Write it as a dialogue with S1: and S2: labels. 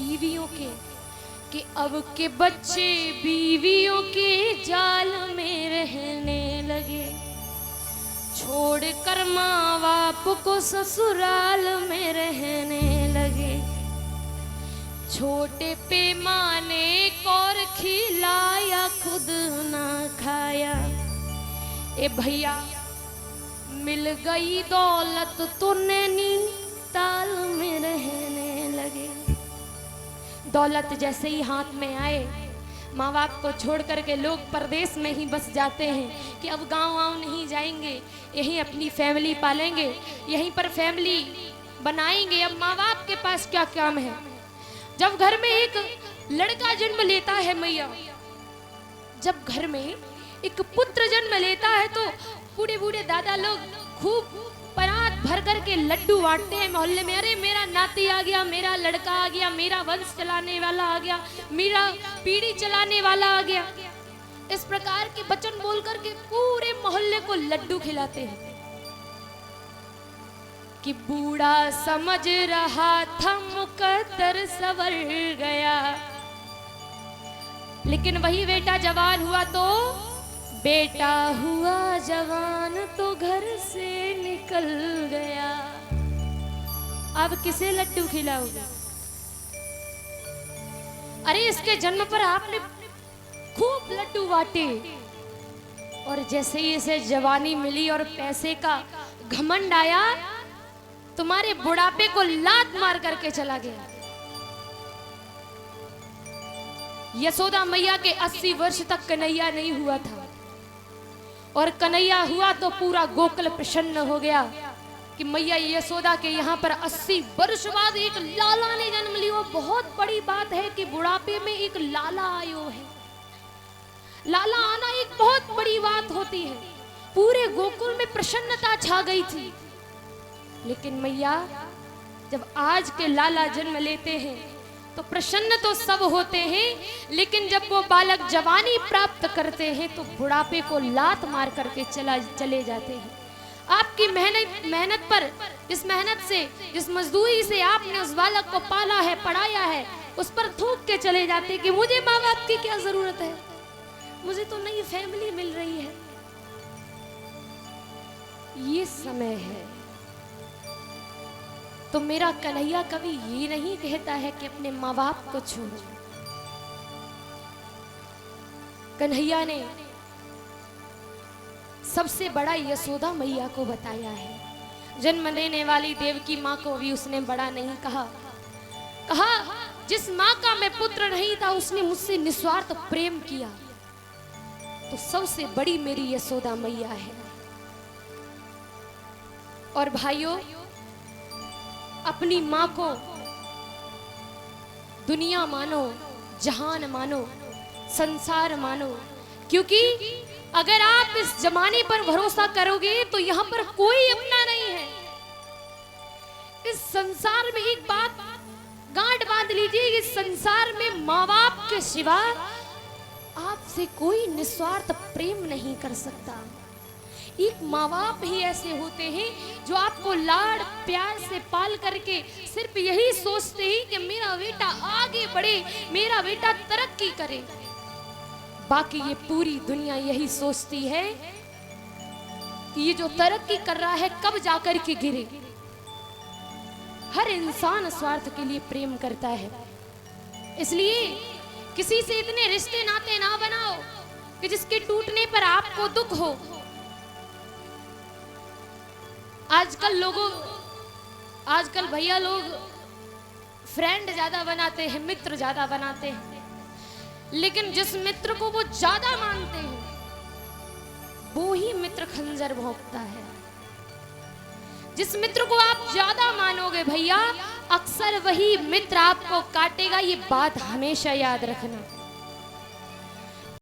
S1: बीवियों के कि अब के बच्चे बीवियों के जाल में रहने लगे, छोड़ कर माँ बाप को ससुराल में रहने लगे, छोटे पैमाने और खिलाया खुद ना खाया। ए भैया मिल गई दौलत तो नैनीताल में रहने लगे। दौलत जैसे ही हाथ में आए, माँ बाप को छोड़ करके लोग परदेश में ही बस जाते हैं कि अब गांव वाँव नहीं जाएंगे, यहीं अपनी फैमिली पालेंगे, यहीं पर फैमिली बनाएंगे। अब माँ बाप के पास क्या काम है। जब घर में एक लड़का जन्म लेता है मैया, जब घर में एक पुत्र जन्म लेता है तो बूढ़े बूढ़े दादा लोग खूब परात भर करके लड्डू बांटते हैं मोहल्ले में। अरे मेरा नाती आ गया, मेरा लड़का आ गया, मेरा वंश चलाने वाला आ गया, मेरा पीढ़ी चलाने वाला आ गया। इस प्रकार के वचन बोल करके पूरे मोहल्ले को लड्डू खिलाते हैं कि बूढ़ा समझ रहा था मुकद्दर सवर गया, लेकिन वही बेटा जवान हुआ तो बेटा हुआ जवान तो घर से निकल गया। अब किसे लड्डू खिलाओगे? अरे इसके जन्म पर आपने खूब लड्डू बांटे और जैसे ही इसे जवानी मिली और पैसे का घमंड आया, तुम्हारे बुढ़ापे को लात मार करके चला गया। यशोदा मैया के 80 वर्ष तक कन्हैया नहीं हुआ था और कन्हैया हुआ तो पूरा गोकुल प्रसन्न हो गया कि मैया यशोदा के यहाँ पर 80 वर्ष बाद एक लाला ने जन्म लिया। बहुत बड़ी बात है कि बुढ़ापे में एक लाला आयो है। लाला आना एक बहुत बड़ी बात होती है। पूरे गोकुल में प्रसन्नता छा गई थी। लेकिन मैया जब आज के लाला जन्म लेते हैं तो प्रसन्न तो सब होते हैं, लेकिन जब वो बालक जवानी प्राप्त करते हैं तो बुढ़ापे को लात मार करके चले जाते हैं। आपकी मेहनत पर, इस मेहनत से, इस मजदूरी से आपने उस बालक को पाला है, पढ़ाया है, उस पर थूक के चले जाते कि मुझे माँ बाप की क्या जरूरत है, मुझे तो नई फैमिली मिल रही है। ये समय है तो मेरा कन्हैया कभी ये नहीं कहता है कि अपने माँ बाप को छोड़ो। कन्हैया ने सबसे बड़ा यशोदा मैया को बताया है। जन्म लेने वाली देवकी माँ को भी उसने बड़ा नहीं कहा। जिस माँ का मैं पुत्र नहीं था उसने मुझसे निस्वार्थ प्रेम किया, तो सबसे बड़ी मेरी यशोदा मैया है। और भाइयों, अपनी माँ को दुनिया मानो, जहान मानो, संसार मानो, क्योंकि अगर आप इस जमाने पर भरोसा करोगे तो यहाँ पर कोई अपना नहीं है। इस संसार में एक बात गांठ बांध लीजिए, इस संसार में माँ बाप के सिवा आपसे कोई निस्वार्थ प्रेम नहीं कर सकता। एक माँ बाप ही ऐसे होते हैं जो आपको लाड़ प्यार से पाल करके सिर्फ यही सोचते हैं कि मेरा बेटा आगे बढ़े, मेरा बेटा तरक्की करे। बाकी ये पूरी दुनिया यही सोचती है कि ये जो तरक्की कर रहा है कब जाकर के गिरे। हर इंसान स्वार्थ के लिए प्रेम करता है। इसलिए किसी से इतने रिश्ते नाते ना बनाओ कि जिसके टूटने पर आपको दुख हो। आजकल भैया लोग फ्रेंड ज्यादा बनाते हैं, मित्र ज्यादा बनाते हैं, लेकिन जिस मित्र को वो ज्यादा मानते हैं वो ही मित्र खंजर भोंकता है। जिस मित्र को आप ज्यादा मानोगे भैया, अक्सर वही मित्र आपको काटेगा। ये बात हमेशा याद रखना।